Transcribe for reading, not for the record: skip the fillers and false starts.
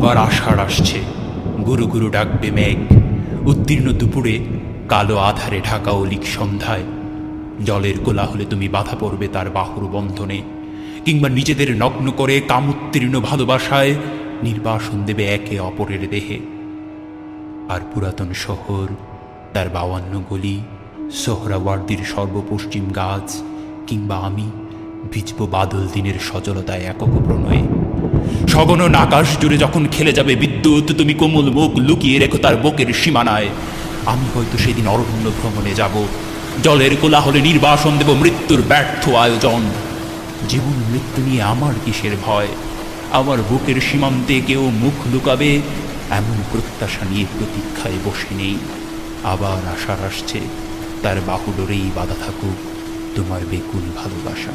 আবার আষাঢ় আসছে, গুরু গুরু ডাকবে মেঘ। উত্তীর্ণ দুপুরে কালো আধারে ঢাকা অলিক সন্ধ্যায় জলের কোলাহলে তুমি বাধা পড়বে তার বাহুর বন্ধনে, কিংবা নিজেদের নগ্ন করে কামোত্তীর্ণ ভালোবাসায় নির্বাসন দেবে একে অপরের দেহে। আর পুরাতন শহর, তার 52 গলি, সোহরাওয়ার্দীর সর্বপশ্চিম গাছ, কিংবা আমি ভিজব বাদল দিনের সজলতায় একক প্রণয়ে। সগণ আকাশ জুড়ে যখন খেলে যাবে বিদ্যুৎ, তুমি কোমল মুখ লুকিয়ে রেখো তার বুকের সীমানায়। আমি হয়তো সেদিন অরণ্য ভ্রমণে যাব, জলের কোলাহলে নির্বাসন দেব মৃত্যুর ব্যর্থ আয়োজন। জীবন মৃত্যু নিয়ে আমার কিসের ভয়? আমার বুকের সীমান্তে কেউ মুখ লুকাবে এমন প্রত্যাশা নিয়ে প্রতীক্ষায় বসে নেই। আবার আশার আসছে, তার বাহুডোরেই বাধা থাকুক তোমার বেকুল ভালোবাসা।